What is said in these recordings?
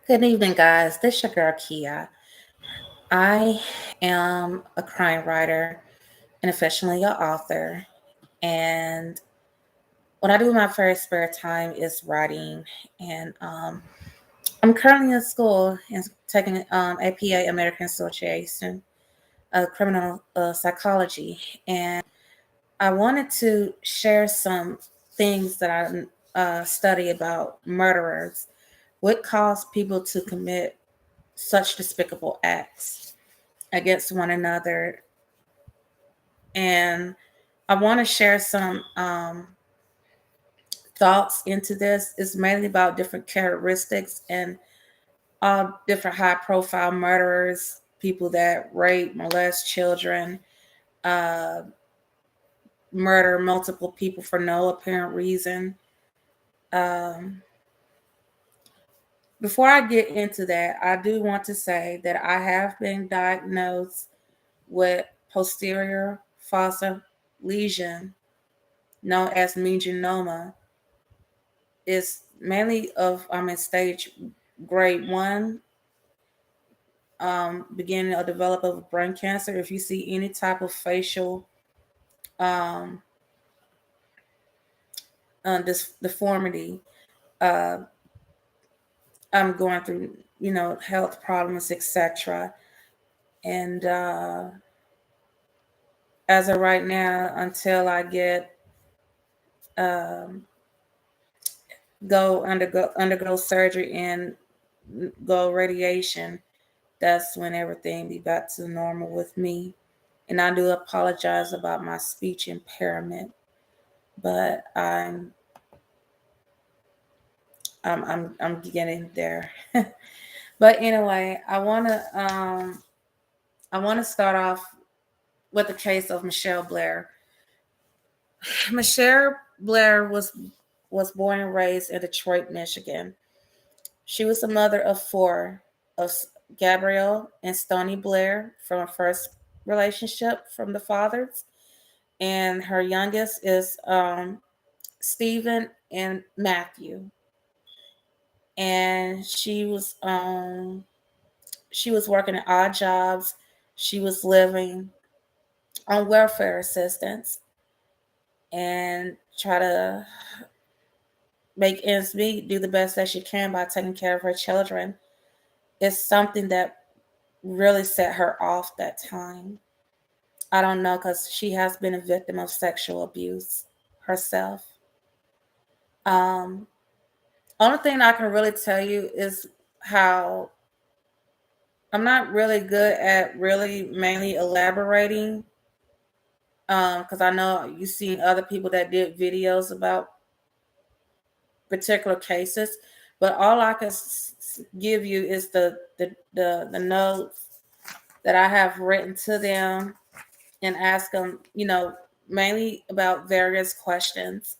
Good evening, guys. This is your girl Kia. I am a crime writer and officially an author. And what I do in my first spare time is writing. And I'm currently in school and taking APA, American Association of Criminal Psychology. And I wanted to share some things that I study about murderers. What caused people to commit such despicable acts against one another. And I want to share some thoughts into this. It's mainly about different characteristics and all different high profile murderers, people that rape, molest children, uh, murder multiple people for no apparent reason. Um, Before I get into that, I do want to say that I have been diagnosed with posterior fossa lesion known as meningioma. Is mainly of I'm in stage grade one, beginning of development of brain cancer. If you see any type of facial um, deformity, uh, I'm going through health problems, etc. And as of right now, until I get um, undergo surgery and go radiation, that's when everything be back to normal with me. And I do apologize about my speech impairment, but I'm getting there. But anyway, I wanna start off with the case of Michelle Blair. Michelle Blair was born and raised in Detroit, Michigan. She was the mother of four, of Gabrielle and Stony Blair from a first relationship from the fathers, and her youngest is Stephen and Matthew. And she was working at odd jobs. She was living on welfare assistance and try to make ends meet, do the best that she can by taking care of her children. It's something that really set her off that time. I don't know because she has been a victim of sexual abuse herself. Um, Only thing I can really tell you is how I'm not really good at really mainly elaborating because I know you've seen other people that did videos about particular cases, but all I can give you is the notes that I have written to them and ask them, mainly about various questions.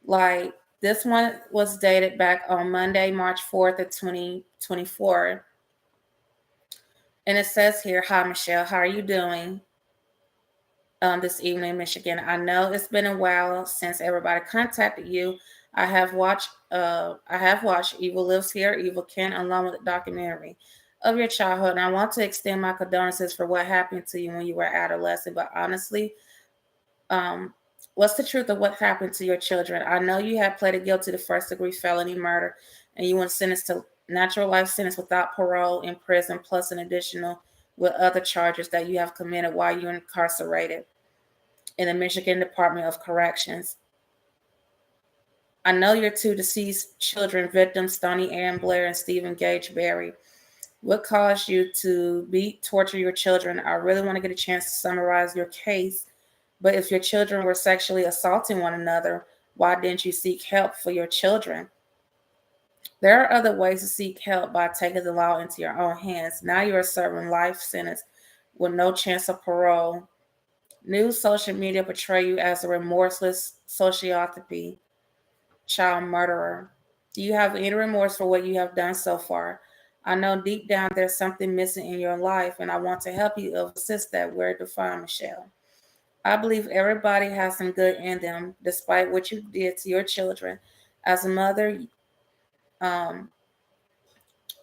Like this one was dated back on Monday, March 4th of 2024. And it says here, "Hi, Michelle. How are you doing this evening in Michigan? I know it's been a while since everybody contacted you. I have watched Evil Lives Here, Evil Can, along with the documentary of your childhood. And I want to extend my condolences for what happened to you when you were adolescent. But honestly, um, what's the truth of what happened to your children? I know you have pleaded guilty to first degree felony murder and you were sentenced to natural life sentence without parole in prison, plus an additional with other charges that you have committed while you're incarcerated in the Michigan Department of Corrections. I know your two deceased children victims, Stoney Ann Blair and Stephen Gage Berry. What caused you to beat, torture your children? I really want to get a chance to summarize your case. But if your children were sexually assaulting one another, why didn't you seek help for your children? There are other ways to seek help by taking the law into your own hands. Now you are serving life sentence with no chance of parole. New social media portray you as a remorseless sociopathy child murderer. Do you have any remorse for what you have done so far? I know deep down there's something missing in your life, and I want to help you assist that where to find Michelle. I believe everybody has some good in them, despite what you did to your children. As a mother, um,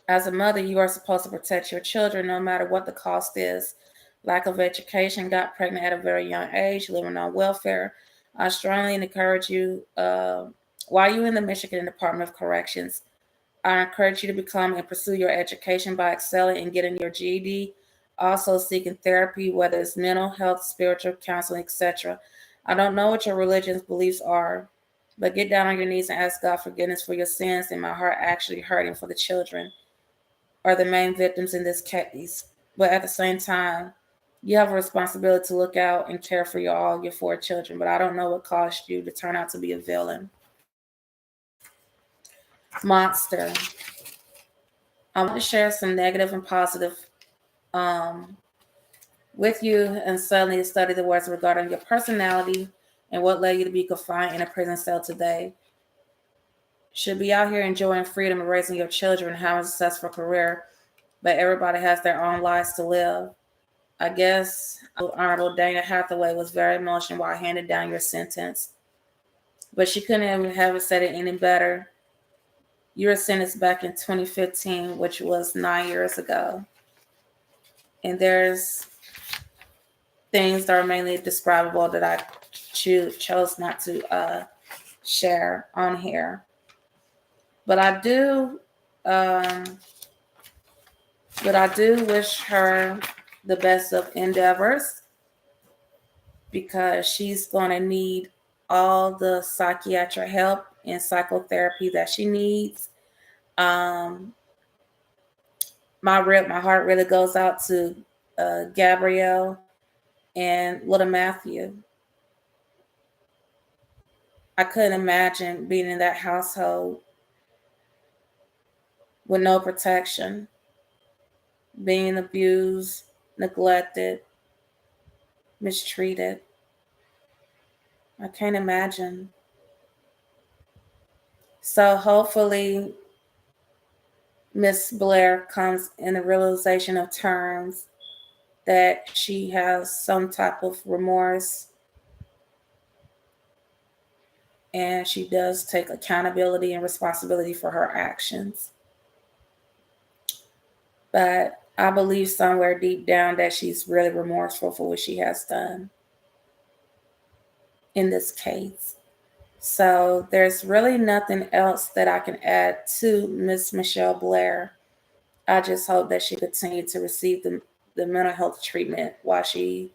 As a mother, you are supposed to protect your children no matter what the cost is. Lack of education, got pregnant at a very young age, living on welfare. I strongly encourage you, while you're in the Michigan Department of Corrections, I encourage you to become and pursue your education by excelling and getting your GED, also seeking therapy, whether it's mental health, spiritual counseling, etc. I don't know what your religion's beliefs are, but get down on your knees and ask God forgiveness for your sins and my heart actually hurting for the children are the main victims in this case. But at the same time, you have a responsibility to look out and care for all your 4 children. But I don't know what caused you to turn out to be a villain. Monster. I want to share some negative and positive um, with you and suddenly study the words regarding your personality and what led you to be confined in a prison cell today. Should be out here enjoying freedom and raising your children and having a successful career, but everybody has their own lives to live. I guess Honorable Dana Hathaway was very emotional while handing down your sentence, but she couldn't even have said it any better. You were sentenced back in 2015, which was 9 years ago. And there's things that are mainly describable that I chose not to share on here. But I do wish her the best of endeavors because she's going to need all the psychiatric help and psychotherapy that she needs. My heart really goes out to Gabrielle and little Matthew. I couldn't imagine being in that household with no protection, being abused, neglected, mistreated. I can't imagine. So hopefully Miss Blair comes in the realization of terms that she has some type of remorse and she does take accountability and responsibility for her actions. But I believe somewhere deep down that she's really remorseful for what she has done in this case. So there's really nothing else that I can add to Miss Michelle Blair. I just hope that she continued to receive the mental health treatment while she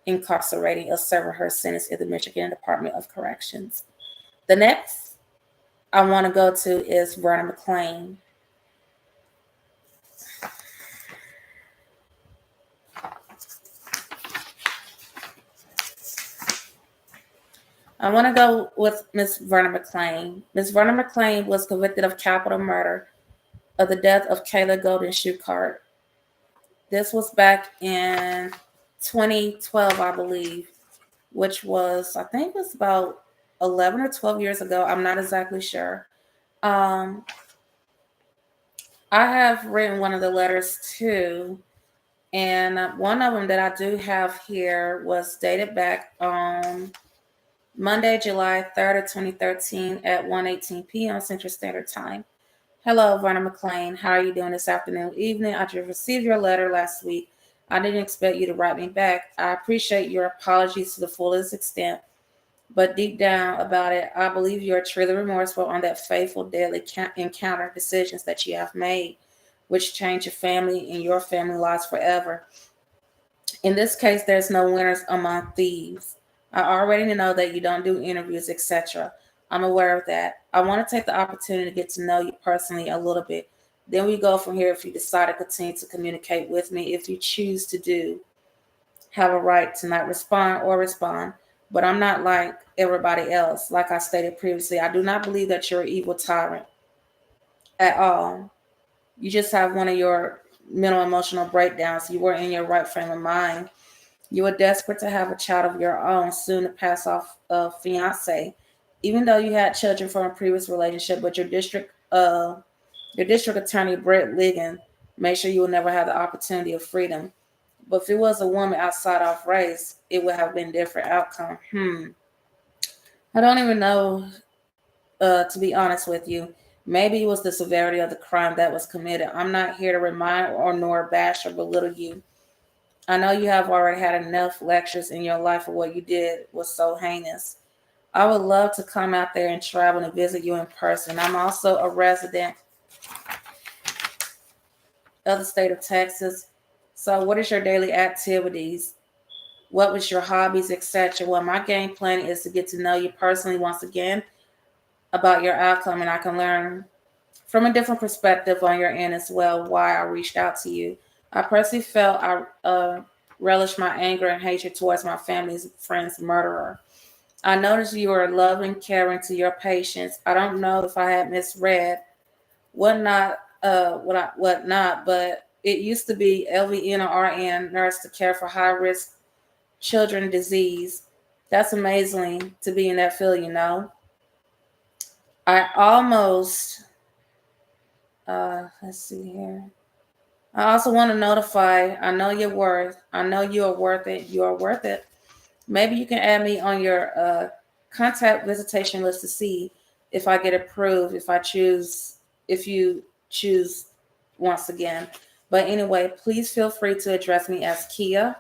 incarcerating or serving her sentence in the Michigan Department of Corrections. The next I want to go to is Vernon McLean. I want to go with Miss Vernon McLean. Miss Vernon McLean was convicted of capital murder of the death of Kayla Golden Schuchart. This was back in 2012, I believe, which was, I think it was about 11 or 12 years ago. I'm not exactly sure. I have written one of the letters too. And one of them that I do have here was dated back on Monday, July 3rd of 2013 at 1:18 p.m. Central Standard Time. Hello, Vernon McLean. How are you doing this afternoon, evening? I just received your letter last week. I didn't expect you to write me back. I appreciate your apologies to the fullest extent, but deep down about it, I believe you're truly remorseful on that fateful, deadly encounter decisions that you have made, which change your family and your family lives forever. In this case, there's no winners among thieves. I already know that you don't do interviews, etc. I'm aware of that. I want to take the opportunity to get to know you personally a little bit. Then we go from here if you decide to continue to communicate with me. If you choose to do, have a right to not respond or respond. But I'm not like everybody else. Like I stated previously, I do not believe that you're an evil tyrant at all. You just have one of your mental emotional breakdowns. You were in your right frame of mind. You were desperate to have a child of your own, soon to pass off a fiance, even though you had children from a previous relationship. But your district attorney Brett Ligon made sure you will never have the opportunity of freedom. But if it was a woman outside of race, it would have been a different outcome. I don't even know, to be honest with you. Maybe it was the severity of the crime that was committed. I'm not here to remind or nor bash or belittle you. I know you have already had enough lectures in your life of what you did was so heinous. I would love to come out there and travel and visit you in person. I'm also a resident of the state of Texas. So, what is your daily activities? What was your hobbies, etc.? Well, my game plan is to get to know you personally once again about your outcome, and I can learn from a different perspective on your end as well why I reached out to you. I personally felt I relished my anger and hatred towards my family's friend's murderer. I noticed you were loving, caring to your patients. I don't know if I had misread what not, but it used to be LVN or RN nurse to care for high risk children disease. That's amazing to be in that field, you know. I almost let's see here. I also want to notify, I know you're worth, I know you are worth it. You are worth it. Maybe you can add me on your contact visitation list to see if I get approved, if you choose once again. But anyway, please feel free to address me as Kia.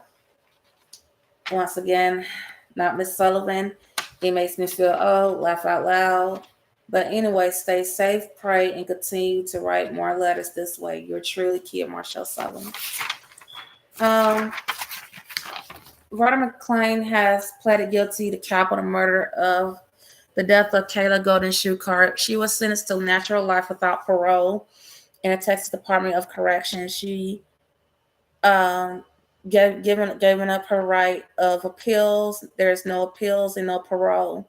Once again, not Miss Sullivan. It makes me feel old, laugh out loud. But anyway, stay safe, pray, and continue to write more letters this way. You're truly Kia Marshall Sullivan. Um, Rhoda McClain has pleaded guilty to capital murder of the death of Kayla Golden Shoe Cart. She was sentenced to natural life without parole in the Texas Department of Corrections. She given up her right of appeals. There's no appeals and no parole.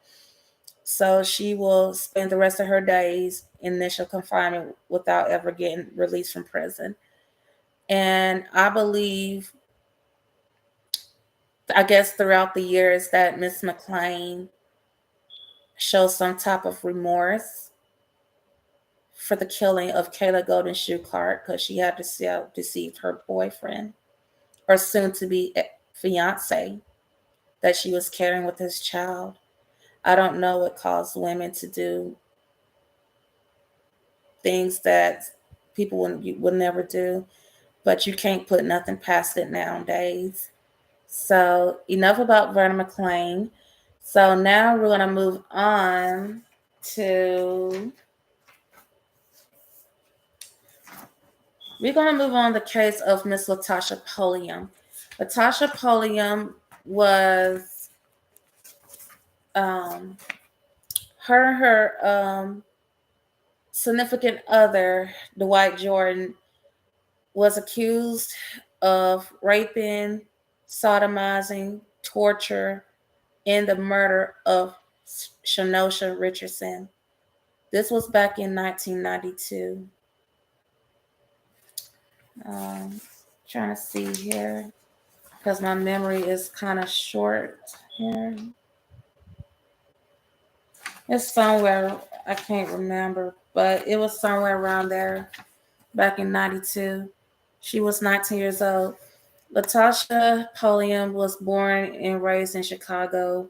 So she will spend the rest of her days in initial confinement without ever getting released from prison. And I guess throughout the years that Miss McClain shows some type of remorse for the killing of Kayla Golden Shoe Cart because she had deceived her boyfriend or soon to be fiance that she was carrying with his child. I don't know what caused women to do things that people would never do, but you can't put nothing past it nowadays. So enough about Verna McClain. So now we're gonna move on to the case of Miss Latasha Pulliam. Latasha Pulliam was her significant other, Dwight Jordan, was accused of raping, sodomizing, torture, and the murder of Shanosha Richardson. This was back in 1992. Trying to see here because my memory is kind of short here. It's somewhere, I can't remember, but it was somewhere around there back in 92. She was 19 years old. Latasha Pulliam was born and raised in Chicago,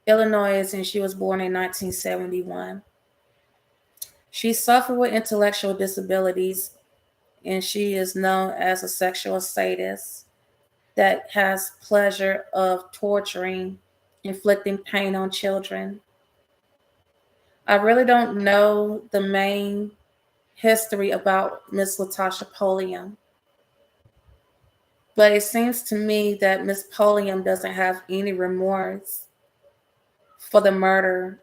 Illinois, and she was born in 1971. She suffered with intellectual disabilities, and she is known as a sexual sadist that has pleasure of torturing, inflicting pain on children. I really don't know the main history about Miss Latasha Pulliam, but it seems to me that Miss Pulliam doesn't have any remorse for the murder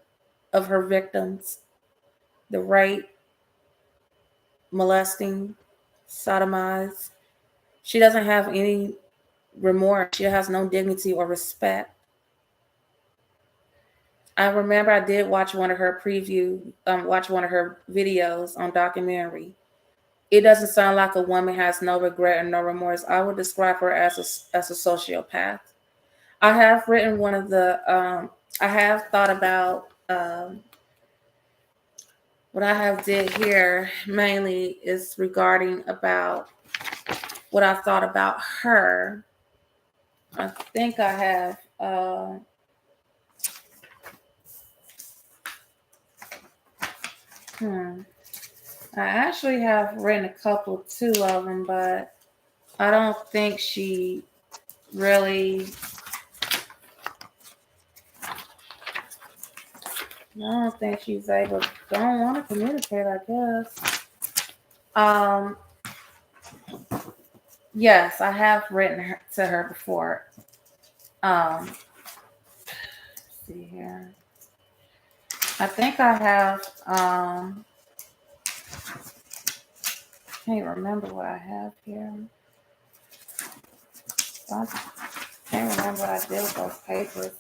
of her victims, the rape, molesting, sodomize. She doesn't have any remorse. She has no dignity or respect. I remember I did watch one of her watch one of her videos on documentary. It doesn't sound like a woman has no regret and no remorse. I would describe her as a sociopath. I have written one of the. I have thought about what I have did here mainly is regarding about what I thought about her. I think I have. Hmm. I actually have written a couple, two of them, but I don't think she really. I don't think she's able. Don't want to communicate. I guess. Um. Yes, I have written to her before. Let's see here. I think I have. Can't remember what I have here. I can't remember what I did with those papers.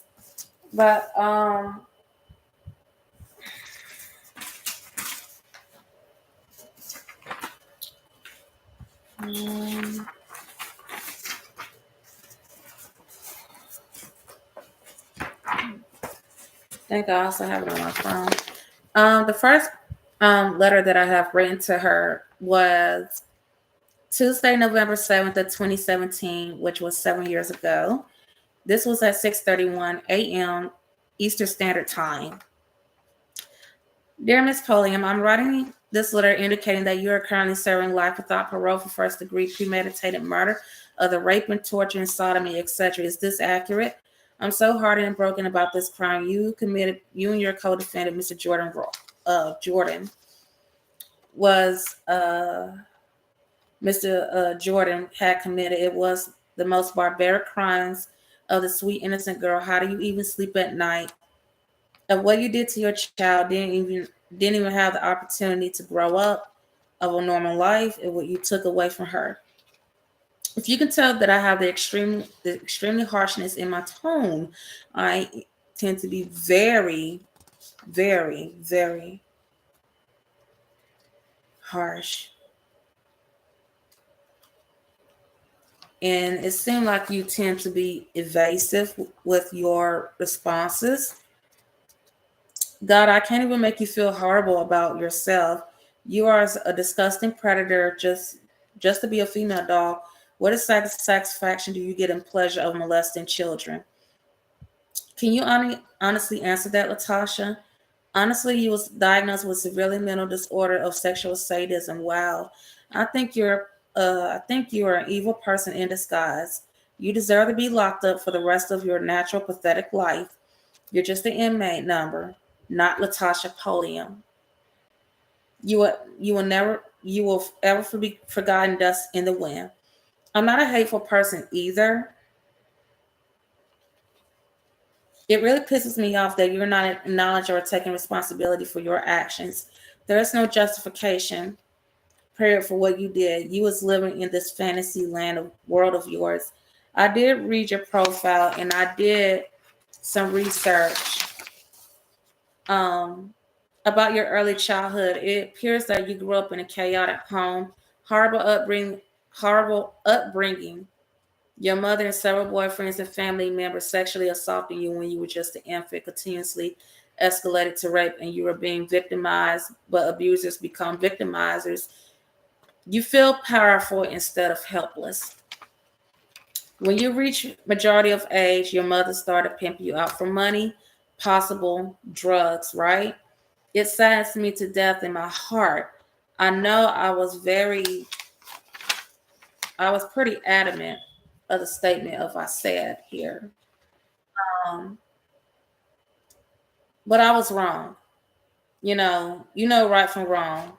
But um, I think I also have it on my phone. The first letter that I have written to her was Tuesday, November 7th of 2017, which was 7 years ago. This was at 6:31 a.m. Eastern Standard Time. Dear Miss Polium, I'm writing this letter indicating that you are currently serving life without parole for first-degree premeditated murder, other rape and torture and sodomy, etc. Is this accurate? I'm so hardened and broken about this crime you committed. You and your co-defendant, Mr. Jordan, was Mr. Jordan had committed. It was the most barbaric crimes of the sweet innocent girl. How do you even sleep at night? Of what you did to your child, didn't even have the opportunity to grow up of a normal life, and what you took away from her. If you can tell that I have the extremely harshness in my tone, I tend to be very, very, very harsh. And it seemed like you tend to be evasive with your responses. God, I can't even make you feel horrible about yourself. You are a disgusting predator just to be a female dog. What satisfaction do you get in pleasure of molesting children? Can you honestly answer that, Latasha? Honestly, you was diagnosed with severely mental disorder of sexual sadism. Wow. I think you are an evil person in disguise. You deserve to be locked up for the rest of your natural pathetic life. You're just an inmate number, not Latasha Polium. You will ever be forgotten dust in the wind. I'm not a hateful person either. It really pisses me off that you're not acknowledging or taking responsibility for your actions. There is no justification, period, for what you did. You was living in this fantasy land of world of yours. I did read your profile and I did some research um, about your early childhood. It appears that you grew up in a chaotic home, horrible upbringing, horrible upbringing. Your mother and several boyfriends and family members sexually assaulting you when you were just an infant, continuously escalated to rape, and you were being victimized, but abusers become victimizers. You feel powerful instead of helpless. When you reach majority of age, your mother started pimping you out for money, possible drugs, right? It saddens me to death in my heart. I know I was pretty adamant of the statement of I said here. Um, but I was wrong. You know right from wrong.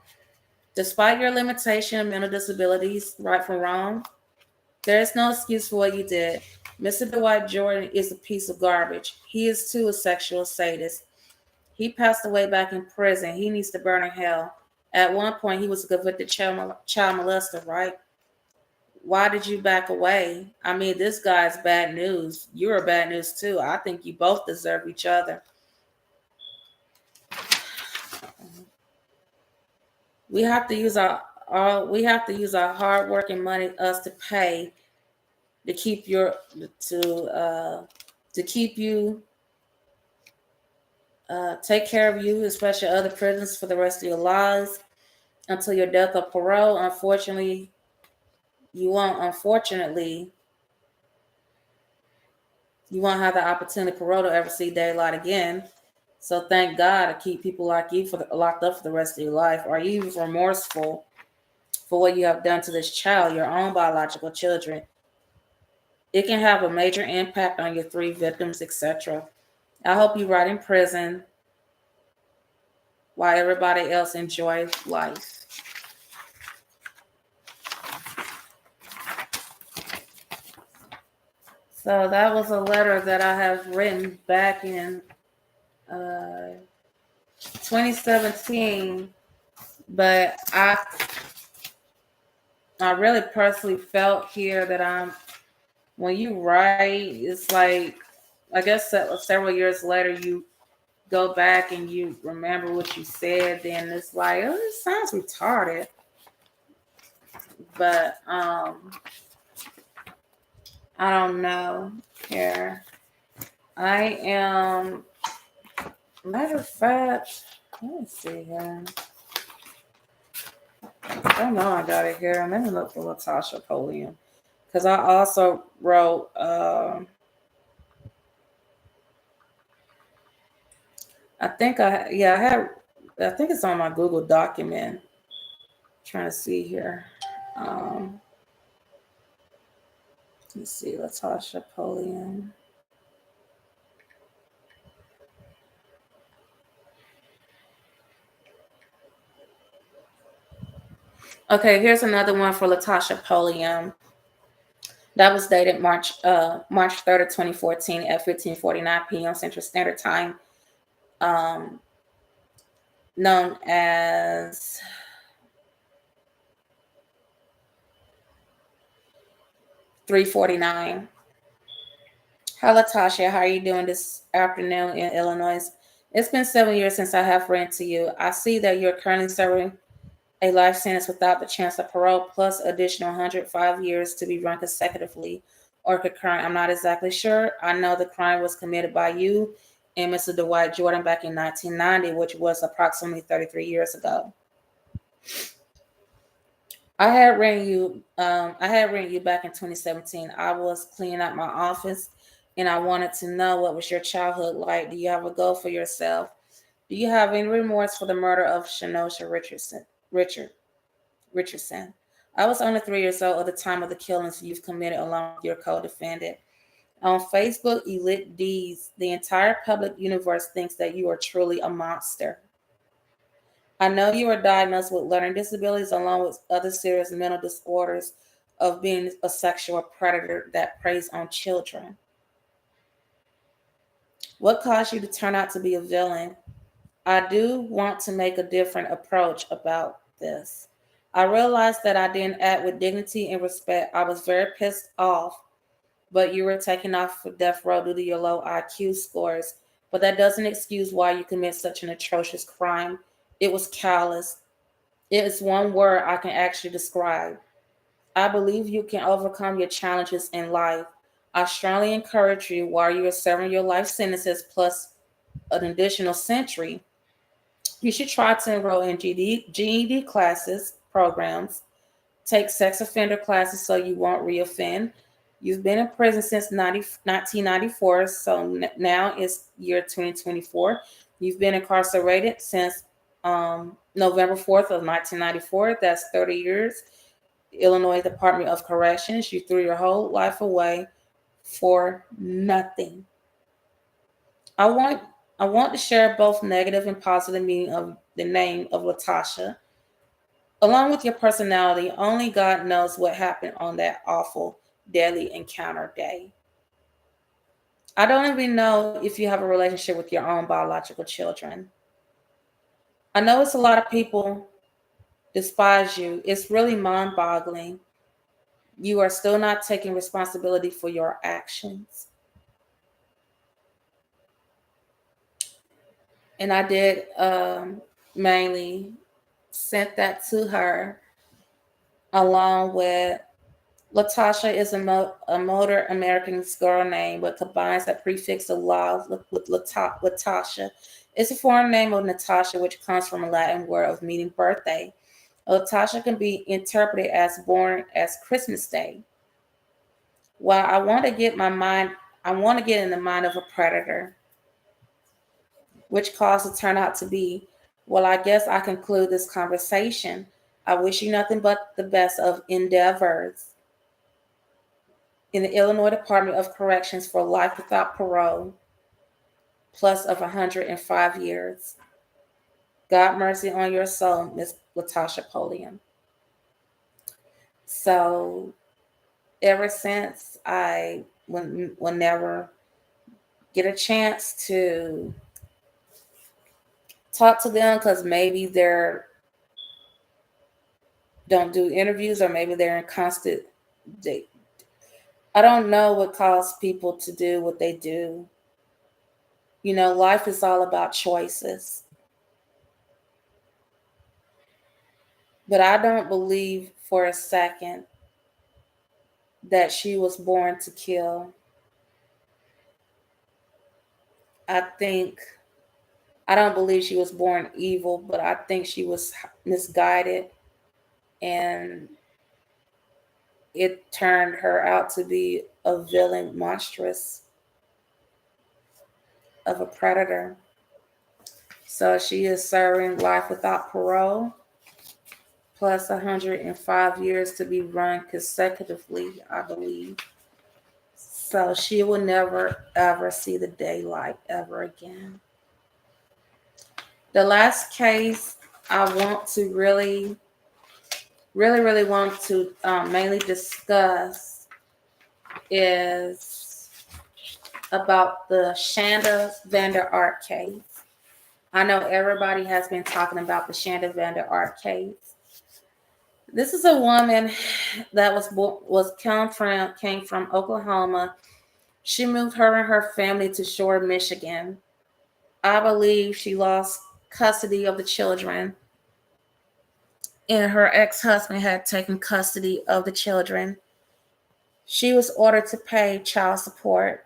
Despite your limitation of mental disabilities, right from wrong, there is no excuse for what you did. Mr. Dwight Jordan is a piece of garbage. He is too a sexual sadist. He passed away back in prison. He needs to burn in hell. At one point, he was a convicted child molester, right? Why did you back away? I mean, this guy's bad news. You're bad news too. I think you both deserve each other. We have to use our hard working money us to pay to keep your to keep you take care of you, especially other prisoners for the rest of your lives until your death or parole. Unfortunately, you won't. Unfortunately, you won't have the opportunity parole to ever see daylight again. So thank God to keep people like you locked up for the rest of your life. Are you remorseful for what you have done to this child, your own biological children? It can have a major impact on your three victims, etc. I hope you rot in prison while everybody else enjoys life. So that was a letter that I have written back in 2017, but I really personally felt here that when you write, it's like I guess several years later you go back and you remember what you said, then it's like, oh, this sounds retarded. But I don't know. Here, I am. Matter of fact, let me see here. I know I got it here. Let me look for Latasha Polian because I also wrote. I think I have. I think it's on my Google document. I'm trying to see here. Um, let's see, Latasha Polian. Okay, here's another one for Latasha Polian. That was dated March 3rd of 2014 at 15:49 p.m. Central Standard Time, um, known as 3:49. Hi Latasha, how are you doing this afternoon in Illinois? It's been 7 years since I have written to you. I see that you're currently serving a life sentence without the chance of parole, plus additional 105 years to be run consecutively or concurrent. I'm not exactly sure. I know the crime was committed by you and Mr. Dwight Jordan back in 1990, which was approximately 33 years ago. I had written you. I had written you back in 2017. I was cleaning up my office, and I wanted to know what was your childhood like. Do you have a goal for yourself? Do you have any remorse for the murder of Shanosha Richardson? I was only 3 years old at the time of the killings you've committed along with your co-defendant. On Facebook, Elite D's, the entire public universe thinks that you are truly a monster. I know you are diagnosed with learning disabilities along with other serious mental disorders of being a sexual predator that preys on children. What caused you to turn out to be a villain? I do want to make a different approach about this. I realized that I didn't act with dignity and respect. I was very pissed off, but you were taken off for death row due to your low IQ scores. But that doesn't excuse why you commit such an atrocious crime. It was callous. It is one word I can actually describe. I believe you can overcome your challenges in life. I strongly encourage you while you are serving your life sentences plus an additional century. You should try to enroll in GED classes, programs, take sex offender classes so you won't reoffend. You've been in prison since 1994, so now it's year 2024. You've been incarcerated since November 4th of 1994. That's 30 years. Illinois Department of Corrections. You threw your whole life away for nothing. I want I want to share both negative and positive meaning of the name of Latasha. Along with your personality, only God knows what happened on that awful, deadly encounter day. I don't even know if you have a relationship with your own biological children. I know it's a lot of people despise you. It's really mind boggling. You are still not taking responsibility for your actions. And I did mainly sent that to her along with Latasha is a motor American's girl name, but combines that prefix of law with Latasha. It's a foreign name of Natasha, which comes from a Latin word of meaning birthday. Latasha can be interpreted as born as Christmas Day. While I want to get in the mind of a predator. which cause to turn out to be. Well, I guess I conclude this conversation. I wish you nothing but the best of endeavors in the Illinois Department of Corrections for life without parole, plus of 105 years. God mercy on your soul, Miss Latasha Polian. So ever since I will never get a chance to talk to them because maybe they're don't do interviews or maybe they're in constant they, I don't know what caused people to do what they do. You know, life is all about choices. But I don't believe for a second that she was born to kill. I think I don't believe she was born evil, but I think she was misguided and it turned her out to be a villain monstrous of a predator. So she is serving life without parole plus 105 years to be run consecutively, I believe. So she will never ever see the daylight ever again. The last case I want to really want to mainly discuss is about the Shanda Vander Ark case. I know everybody has been talking about the Shanda Vander Ark case. This is a woman that came from Oklahoma. She moved her and her family to Shore, Michigan. I believe she lost custody of the children, and her ex-husband had taken custody of the children. She was ordered to pay child support,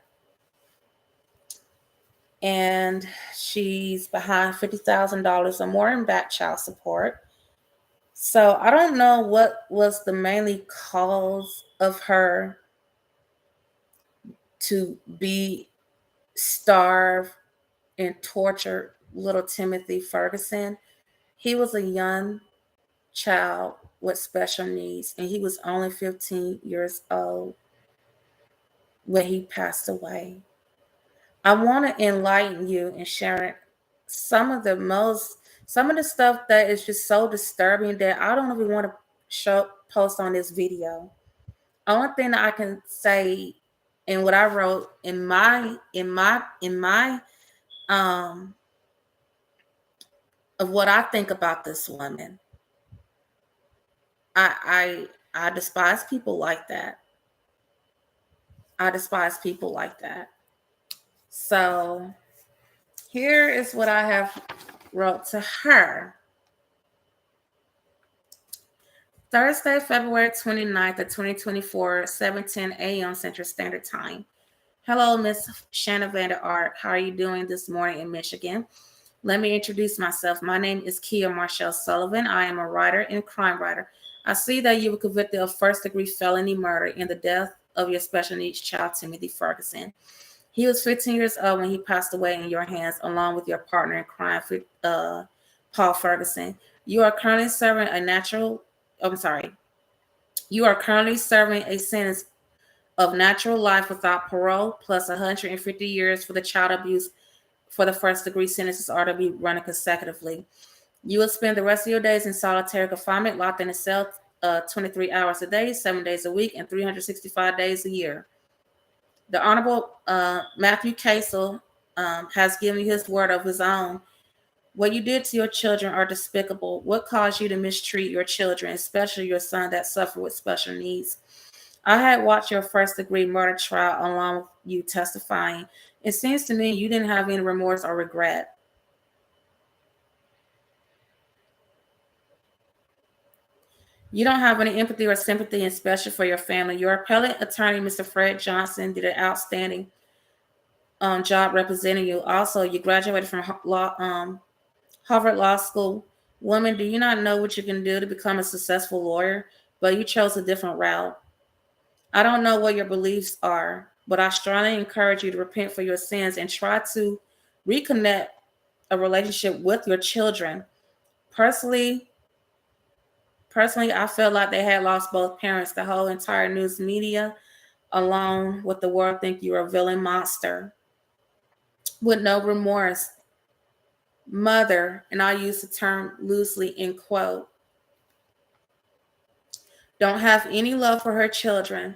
and she's behind $50,000 or more in back child support. So I don't know what was the mainly cause of her to be starved and tortured little Timothy Ferguson. He was a young child with special needs, and he was only 15 years old when he passed away. I want to enlighten you and share some of the stuff that is just so disturbing that I don't even want to post on this video. Only thing that I can say and what I wrote in my of what I think about this woman. I despise people like that. I despise people like that. So here is what I have wrote to her. Thursday, February 29th of 2024, 7:10 a.m. Central Standard Time. Hello, Miss Shanna Vander Ark. How are you doing this morning in Michigan? Let me introduce myself. My name is Kia Marshall Sullivan. I am a writer and crime writer. I see that you were convicted of first-degree felony murder in the death of your special needs child, Timothy Ferguson. He was 15 years old when he passed away in your hands, along with your partner in crime, Paul Ferguson. You are currently serving You are currently serving a sentence of natural life without parole, plus 150 years for the child abuse for the first degree sentences are to be running consecutively. You will spend the rest of your days in solitary confinement, locked in a cell 23 hours a day, 7 days a week, and 365 days a year. The Honorable Matthew Casel has given you his word of his own. What you did to your children are despicable. What caused you to mistreat your children, especially your son that suffered with special needs? I had watched your first degree murder trial along with you testifying. It seems to me you didn't have any remorse or regret. You don't have any empathy or sympathy, especially for your family. Your appellate attorney, Mr. Fred Johnson, did an outstanding job representing you. Also, you graduated from Harvard Law School. Woman, do you not know what you can do to become a successful lawyer? But you chose a different route. I don't know what your beliefs are, but I strongly encourage you to repent for your sins and try to reconnect a relationship with your children. Personally, I felt like they had lost both parents. The whole entire news media, along with the world, think you're a villain monster with no remorse. Mother, and I use the term loosely in quote, don't have any love for her children.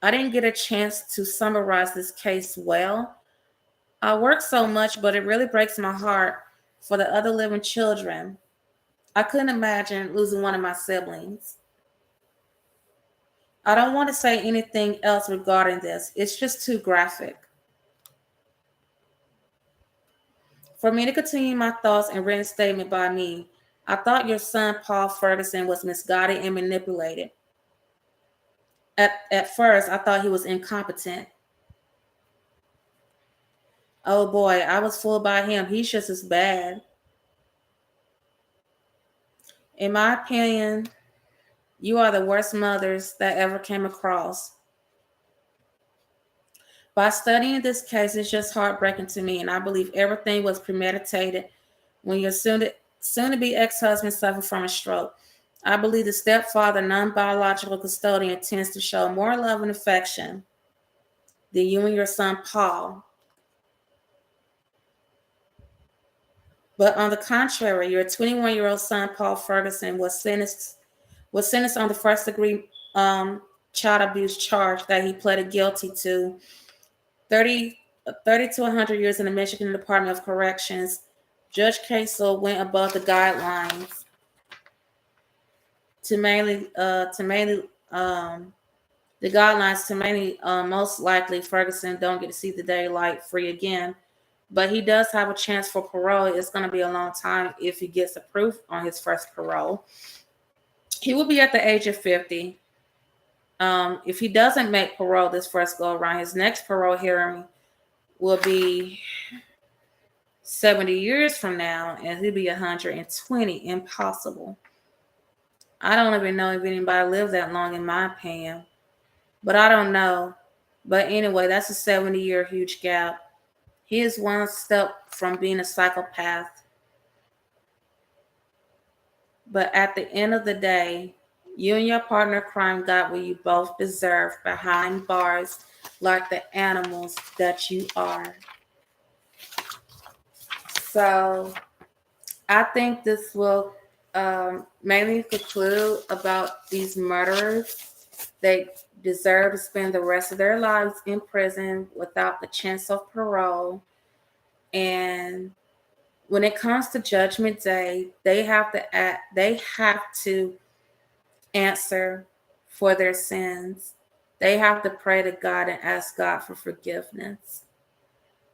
I didn't get a chance to summarize this case well. I work so much, but it really breaks my heart for the other living children. I couldn't imagine losing one of my siblings. I don't want to say anything else regarding this. It's just too graphic. For me to continue my thoughts and written statement by me, I thought your son Paul Ferguson was misguided and manipulated. At first, I thought he was incompetent. Oh boy, I was fooled by him. He's just as bad. In my opinion, you are the worst mothers that ever came across. By studying this case, it's just heartbreaking to me, and I believe everything was premeditated when your soon-to-be ex-husband suffered from a stroke. I believe the stepfather, non-biological custodian, tends to show more love and affection than you and your son Paul. But on the contrary, your 21-year-old son Paul Ferguson was sentenced on the first-degree child abuse charge that he pleaded guilty to 30 to 100 years in the Michigan Department of Corrections. Judge Casel went above the guidelines to mainly most likely Ferguson don't get to see the daylight free again. But he does have a chance for parole. It's going to be a long time if he gets approved on his first parole. He will be at the age of 50. If he doesn't make parole this first go around, his next parole hearing will be 70 years from now, and he'll be 120. Impossible. I don't even know if anybody lived that long, in my opinion. But I don't know. But anyway, that's a 70-year huge gap. He is one step from being a psychopath. But at the end of the day, you and your partner in crime got what you both deserve behind bars like the animals that you are. So I think this will mainly conclude about these murderers. They deserve to spend the rest of their lives in prison without the chance of parole. And when it comes to Judgment Day, they have to answer for their sins. They have to pray to God and ask God for forgiveness.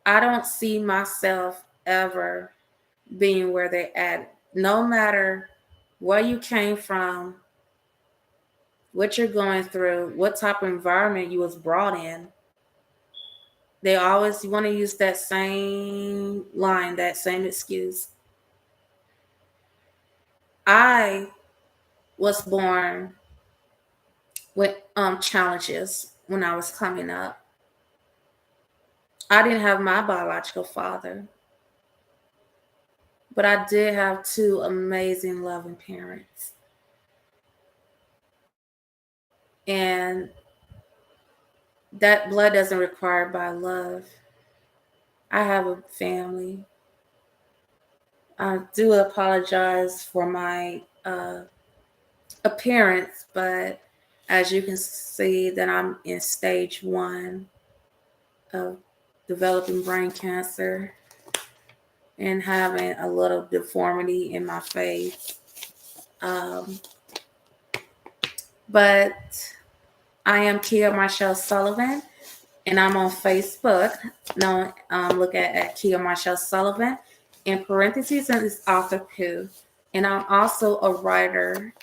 I don't see myself ever being where they're at. No matter where you came from, what you're going through, what type of environment you was brought in, they always want to use that same line, that same excuse. I was born with challenges when I was coming up. I didn't have my biological father, but I did have two amazing, loving parents. And that blood doesn't require by love. I have a family. I do apologize for my appearance, but as you can see that I'm in stage 1 of developing brain cancer and having a little deformity in my face. But I am Kia Marshall Sullivan, and I'm on Facebook. Look at Kia Marshall Sullivan. In parentheses, and it's author Pooh. And I'm also a writer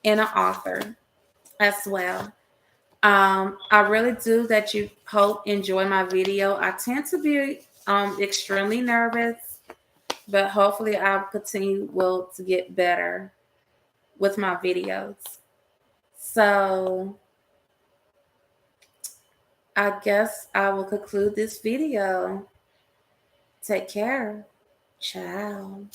and an author as well. I really do that you hope enjoy my video. I tend to be extremely nervous, but hopefully I'll continue to get better with my videos. So I guess I will conclude this video. Take care. Ciao.